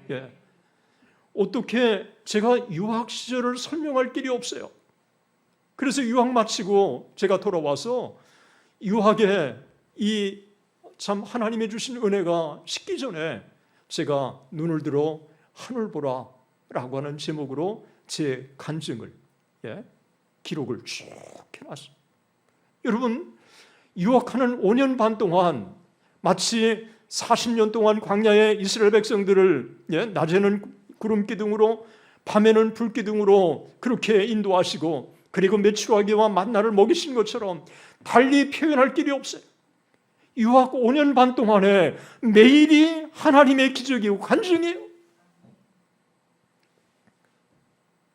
예. 어떻게 제가 유학 시절을 설명할 길이 없어요. 그래서 유학 마치고 제가 돌아와서 유학에 이 참 하나님의 주신 은혜가 식기 전에 제가 눈을 들어 하늘 보라 라고 하는 제목으로 제 간증을, 기록을 쭉 해놨어요. 여러분, 유학하는 5년 반 동안 마치 40년 동안 광야의 이스라엘 백성들을 낮에는 구름 기둥으로 밤에는 불 기둥으로 그렇게 인도하시고 그리고 메추라기와 만나를 먹이신 것처럼 달리 표현할 길이 없어요. 유학 5년 반 동안에 매일이 하나님의 기적이고 간증이에요.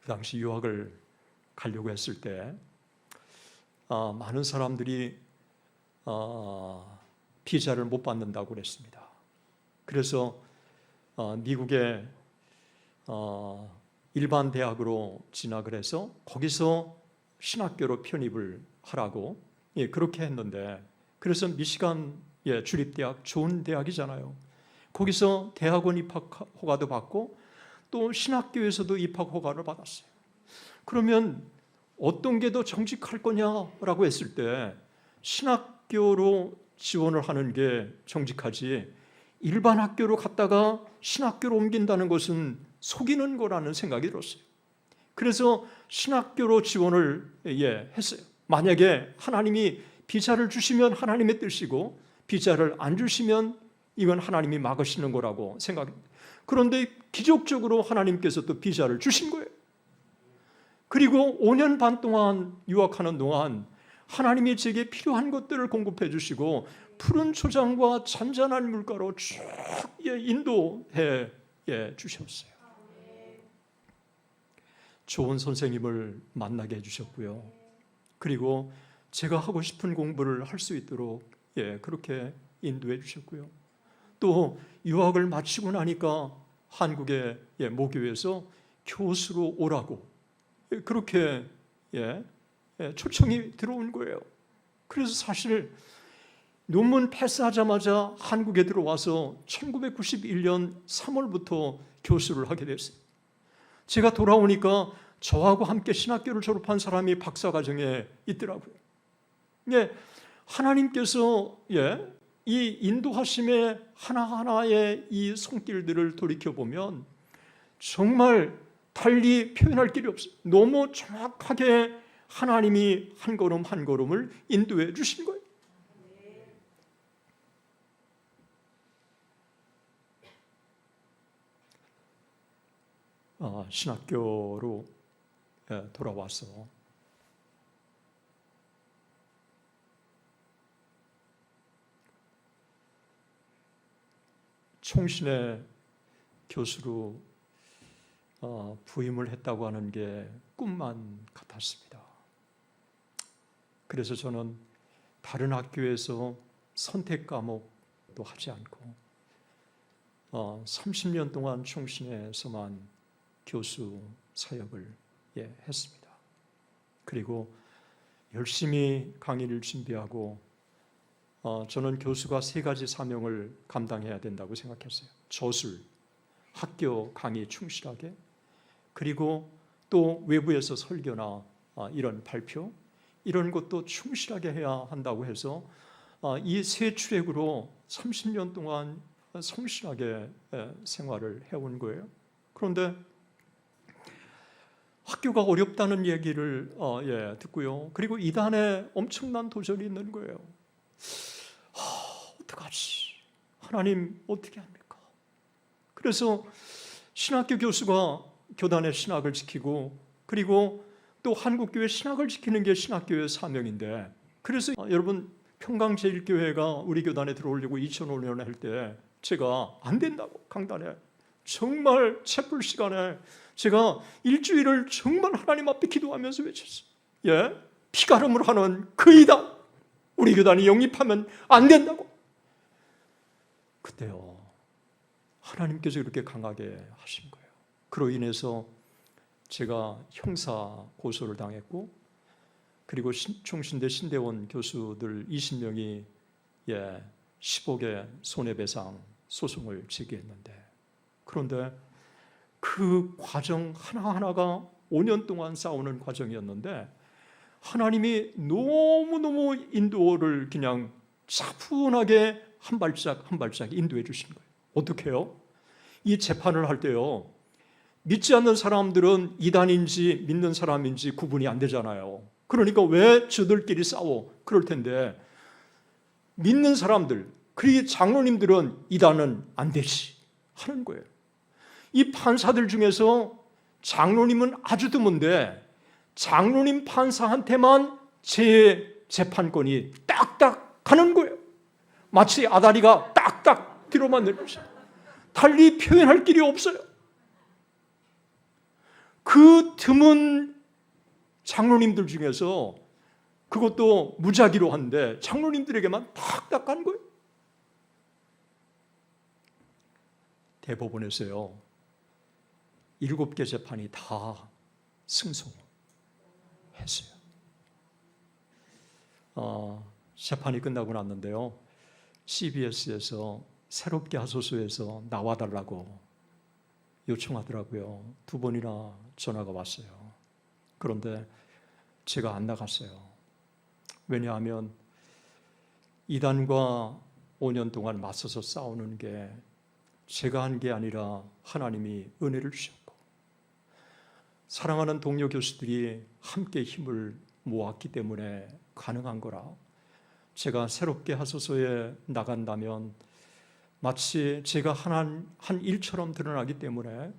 그 당시 유학을 가려고 했을 때 많은 사람들이 비자를 못 받는다고 그랬습니다. 그래서 미국의 일반 대학으로 진학을 해서 거기서 신학교로 편입을 하라고 그렇게 했는데, 그래서 미시간 주립대학, 좋은 대학이잖아요. 거기서 대학원 입학 허가도 받고 또 신학교에서도 입학 허가를 받았어요. 그러면 어떤 게 더 정직할 거냐라고 했을 때 신학교로 지원을 하는 게 정직하지, 일반 학교로 갔다가 신학교로 옮긴다는 것은 속이는 거라는 생각이 들었어요. 그래서 신학교로 지원을 했어요. 만약에 하나님이 비자를 주시면 하나님의 뜻이고 비자를 안 주시면 이건 하나님이 막으시는 거라고 생각합니다. 그런데 기적적으로 하나님께서 또 비자를 주신 거예요. 그리고 5년 반 동안 유학하는 동안 하나님이 제게 필요한 것들을 공급해 주시고 푸른 초장과 잔잔한 물가로 쭉 인도해 주셨어요. 좋은 선생님을 만나게 해주셨고요. 그리고 제가 하고 싶은 공부를 할 수 있도록 그렇게 인도해 주셨고요. 또 유학을 마치고 나니까 한국의 모교에서 교수로 오라고 그렇게 초청이 들어온 거예요. 그래서 사실 논문 패스하자마자 한국에 들어와서 1991년 3월부터 교수를 하게 됐어요. 제가 돌아오니까 저하고 함께 신학교를 졸업한 사람이 박사과정에 있더라고요. 하나님께서 이 인도하심의 하나하나의 이 손길들을 돌이켜보면 정말 달리 표현할 길이 없어요. 너무 정확하게 하나님이 한 걸음 한 걸음을 인도해 주신 거예요. 신학교로 돌아와서 총신의 교수로 부임을 했다고 하는 게 꿈만 같았습니다. 그래서 저는 다른 학교에서 선택 과목도 하지 않고 30년 동안 총신에서만 교수 사역을 했습니다. 그리고 열심히 강의를 준비하고 저는 교수가 3가지 사명을 감당해야 된다고 생각했어요. 저술, 학교 강의 충실하게, 그리고 또 외부에서 설교나 이런 발표, 이런 것도 충실하게 해야 한다고 해서 이 3트랙으로 30년 동안 성실하게 생활을 해온 거예요. 그런데 학교가 어렵다는 얘기를 듣고요. 그리고 이단에 엄청난 도전이 있는 거예요. 어떡하지? 하나님 어떻게 합니까? 그래서 신학교 교수가 교단의 신학을 지키고 그리고 또 한국교회 신학을 지키는 게 신학교의 사명인데, 그래서 여러분 평강제일교회가 우리 교단에 들어오려고 2005년에 할 때 제가 안 된다고 강단에 정말 채플 시간에 제가 일주일을 정말 하나님 앞에 기도하면서 외쳤어요. 피가름을 하는 그 이단, 우리 교단이 영입하면 안 된다고. 그때요, 하나님께서 이렇게 강하게 하신 거예요. 그로 인해서 제가 형사 고소를 당했고, 그리고 총신대 신대원 교수들 20명이 10억의 손해배상 소송을 제기했는데, 그런데 그 과정 하나하나가 5년 동안 싸우는 과정이었는데 하나님이 너무너무 인도를 그냥 차분하게 한 발짝 한 발짝 인도해 주신 거예요. 어떻게 해요? 이 재판을 할 때요, 믿지 않는 사람들은 이단인지 믿는 사람인지 구분이 안 되잖아요. 그러니까 왜 저들끼리 싸워? 그럴 텐데 믿는 사람들, 그리고 장로님들은 이단은 안 되지 하는 거예요. 이 판사들 중에서 장로님은 아주 드문데 장로님 판사한테만 재판권이 딱딱 가는 거예요. 마치 아다리가 딱딱 뒤로만 내려오죠. 달리 표현할 길이 없어요. 그 드문 장로님들 중에서 그것도 무작위로 한데 장로님들에게만 딱딱 간 거예요. 대법원에서요, 7개 재판이 다 승소했어요. 재판이 끝나고 났는데요, CBS에서 새롭게 하소서에서 나와달라고 요청하더라고요. 2번이나 전화가 왔어요. 그런데 제가 안 나갔어요. 왜냐하면 이단과 5년 동안 맞서서 싸우는 게 제가 한 게 아니라 하나님이 은혜를 주셨고 사랑하는 동료 교수들이 함께 힘을 모았기 때문에 가능한 거라, 제가 새롭게 하소서에 나간다면 마치 제가 한 일처럼 드러나기 때문에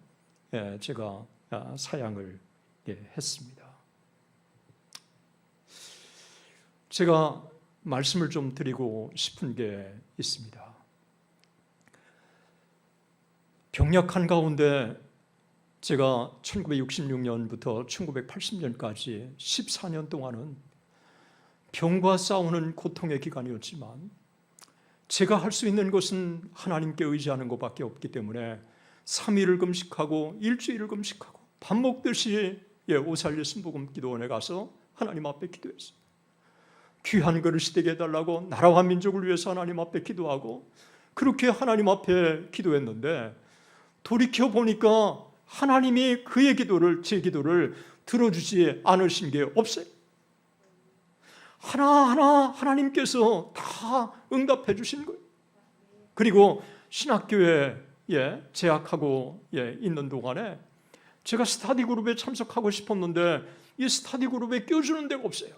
제가 사양을 했습니다. 제가 말씀을 좀 드리고 싶은 게 있습니다. 병약한 가운데 제가 1966년부터 1980년까지 14년 동안은 병과 싸우는 고통의 기간이었지만 제가 할 수 있는 것은 하나님께 의지하는 것밖에 없기 때문에 3일을 금식하고 일주일을 금식하고 밥 먹듯이 오살리 순복음 기도원에 가서 하나님 앞에 기도했어요. 귀한 그릇이 되게 해달라고 나라와 민족을 위해서 하나님 앞에 기도하고 그렇게 하나님 앞에 기도했는데 돌이켜보니까 하나님이 그의 기도를, 제 기도를 들어주지 않으신 게 없어요. 하나하나 하나님께서 다 응답해 주신 거예요. 그리고 신학교에 재학하고 있는 동안에 제가 스터디 그룹에 참석하고 싶었는데 이 스터디 그룹에 껴주는 데가 없어요.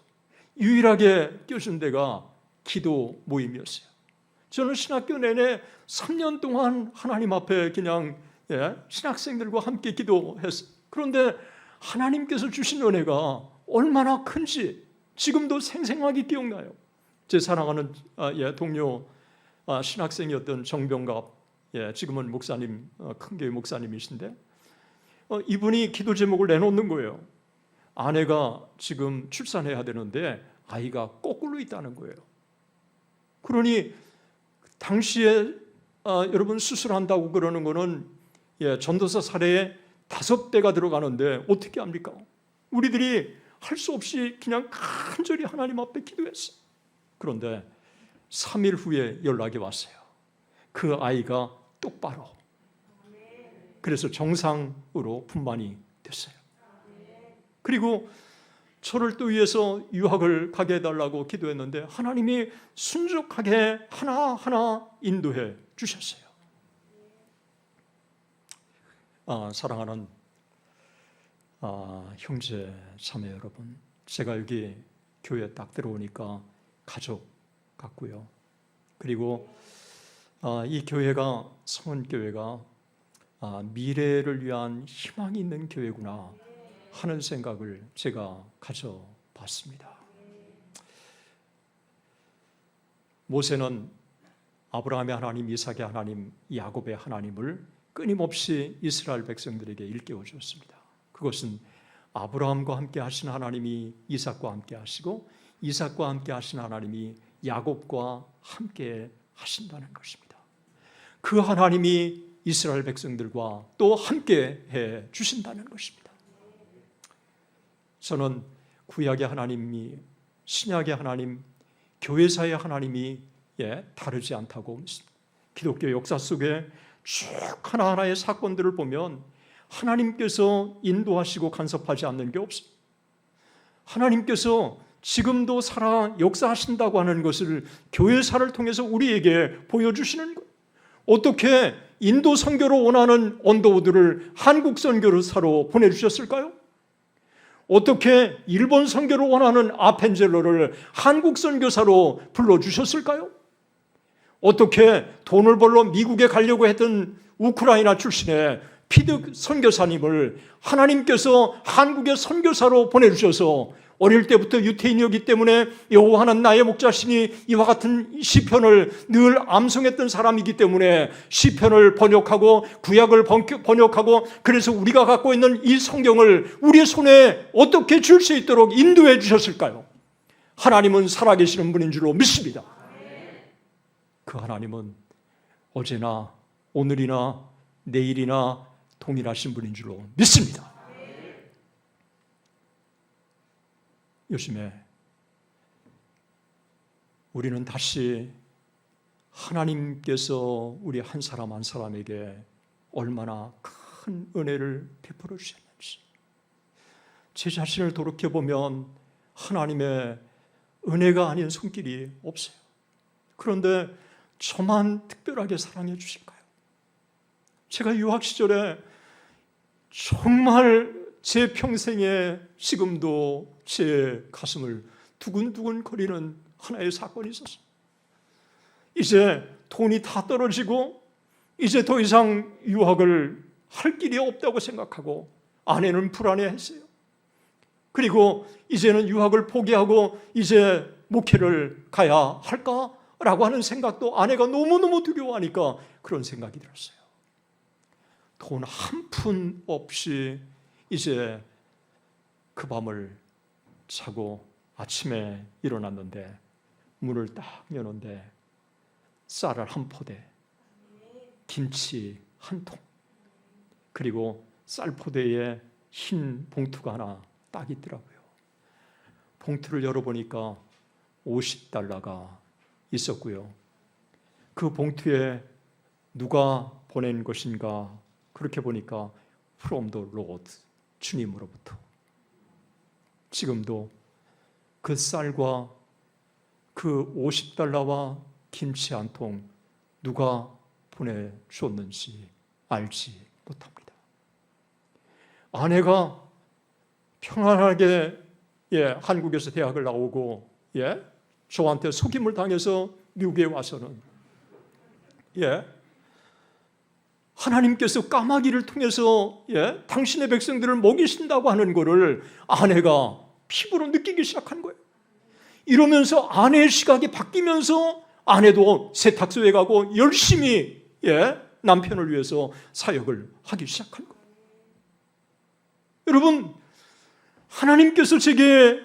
유일하게 껴준 데가 기도 모임이었어요. 저는 신학교 내내 3년 동안 하나님 앞에 그냥 신학생들과 함께 기도했어요. 그런데 하나님께서 주신 은혜가 얼마나 큰지 지금도 생생하게 기억나요. 제 사랑하는 동료 신학생이었던 정병갑, 지금은 목사님, 큰 교회 목사님이신데 이분이 기도 제목을 내놓는 거예요. 아내가 지금 출산해야 되는데 아이가 거꾸로 있다는 거예요. 그러니 당시에 여러분 수술한다고 그러는 거는 전도사 사례에 5배가 들어가는데 어떻게 합니까? 우리들이 할 수 없이 그냥 간절히 하나님 앞에 기도했어요. 그런데 3일 후에 연락이 왔어요. 그 아이가 똑바로, 그래서 정상으로 분만이 됐어요. 그리고 저를 또 위해서 유학을 가게 해달라고 기도했는데 하나님이 순적하게 하나하나 인도해 주셨어요. 사랑하는 형제 자매 여러분, 제가 여기 교회에 딱 들어오니까 가족 같고요. 그리고 이 교회가, 성은교회가 미래를 위한 희망이 있는 교회구나 하는 생각을 제가 가져봤습니다. 모세는 아브라함의 하나님, 이삭의 하나님, 야곱의 하나님을 끊임없이 이스라엘 백성들에게 일깨워 주었습니다. 그것은 아브라함과 함께 하신 하나님이 이삭과 함께 하시고 이삭과 함께 하신 하나님이 야곱과 함께 하신다는 것입니다. 그 하나님이 이스라엘 백성들과 또 함께 해 주신다는 것입니다. 저는 구약의 하나님이, 신약의 하나님, 교회사의 하나님이 다르지 않다고 믿습니다. 기독교 역사 속에 쭉 하나하나의 사건들을 보면 하나님께서 인도하시고 간섭하지 않는 게 없어요. 하나님께서 지금도 역사하신다고 하는 것을 교회사를 통해서 우리에게 보여주시는 거예요. 어떻게 인도 선교로 원하는 언더우드를 한국 선교사로 보내주셨을까요? 어떻게 일본 선교로 원하는 아펜젤러를 한국 선교사로 불러주셨을까요? 어떻게 돈을 벌러 미국에 가려고 했던 우크라이나 출신의 피드 선교사님을 하나님께서 한국의 선교사로 보내주셔서 어릴 때부터 유태인이었기 때문에 여호와는 나의 목자시니 이와 같은 시편을 늘 암송했던 사람이기 때문에 시편을 번역하고 구약을 번역하고 그래서 우리가 갖고 있는 이 성경을 우리의 손에 어떻게 줄 수 있도록 인도해 주셨을까요? 하나님은 살아계시는 분인 줄로 믿습니다. 그 하나님은 어제나 오늘이나 내일이나 동일하신 분인 줄로 믿습니다. 요즘에 우리는 다시 하나님께서 우리 한 사람 한 사람에게 얼마나 큰 은혜를 베풀어 주셨는지 제 자신을 돌이켜보면 하나님의 은혜가 아닌 손길이 없어요. 그런데 저만 특별하게 사랑해 주실까요? 제가 유학 시절에 정말 제 평생에 지금도 제 가슴을 두근두근 거리는 하나의 사건이 있었어요. 이제 돈이 다 떨어지고 이제 더 이상 유학을 할 길이 없다고 생각하고 아내는 불안해했어요. 그리고 이제는 유학을 포기하고 이제 목회를 가야 할까라고 하는 생각도 아내가 너무너무 두려워하니까 그런 생각이 들었어요. 돈 한 푼 없이 이제 그 밤을 자고 아침에 일어났는데 문을 딱 여는데 쌀을 한 포대, 김치 한 통, 그리고 쌀 포대에 흰 봉투가 하나 딱 있더라고요. 봉투를 열어보니까 $50가 있었고요. 그 봉투에 누가 보낸 것인가 그렇게 보니까 From the Lord, 주님으로부터. 지금도 그 쌀과 그 $50와 김치 한 통 누가 보내줬는지 알지 못합니다. 아내가 평안하게 한국에서 대학을 나오고 저한테 속임을 당해서 미국에 와서는 하나님께서 까마귀를 통해서 당신의 백성들을 먹이신다고 하는 것을 아내가 피부로 느끼기 시작한 거예요. 이러면서 아내의 시각이 바뀌면서 아내도 세탁소에 가고 열심히 남편을 위해서 사역을 하기 시작한 거예요. 여러분, 하나님께서 제게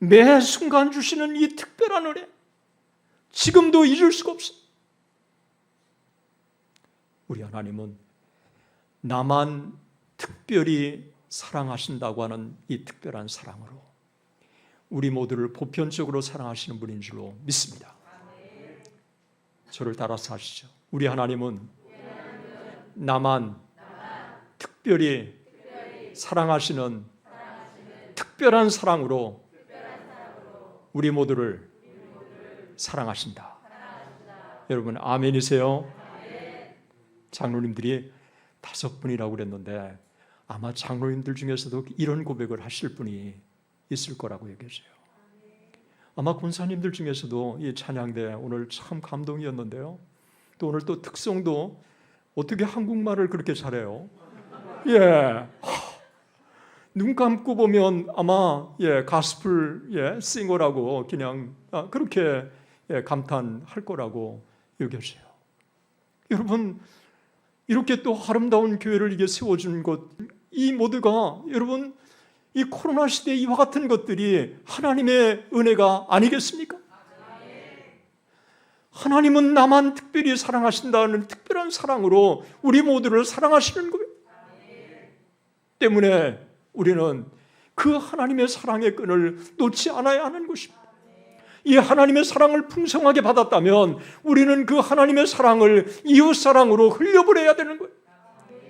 매 순간 주시는 이 특별한 은혜 지금도 잊을 수가 없어요. 우리 하나님은 나만 특별히 사랑하신다고 하는 이 특별한 사랑으로 우리 모두를 보편적으로 사랑하시는 분인 줄로 믿습니다. 저를 따라서 하시죠. 우리 하나님은 나만 특별히 사랑하시는 특별한 사랑으로 우리 모두를 사랑하신다. 여러분 아멘이세요? 장로님들이 5분이라고 그랬는데 아마 장로님들 중에서도 이런 고백을 하실 분이 있을 거라고 얘기해줘요. 아마 권사님들 중에서도 이 찬양대 오늘 참 감동이었는데요. 또 오늘 또 특성도 어떻게 한국말을 그렇게 잘해요? 눈 감고 보면 아마 가스펠 싱어라고 그냥 그렇게 감탄할 거라고 여겨져요. 여러분 이렇게 또 아름다운 교회를 이게 세워준 것, 이 모두가 여러분 이 코로나 시대에 이와 같은 것들이 하나님의 은혜가 아니겠습니까? 하나님은 나만 특별히 사랑하신다는 특별한 사랑으로 우리 모두를 사랑하시는 거예요. 때문에 우리는 그 하나님의 사랑의 끈을 놓지 않아야 하는 것입니다. 이 하나님의 사랑을 풍성하게 받았다면 우리는 그 하나님의 사랑을 이웃 사랑으로 흘려보내야 되는 거예요.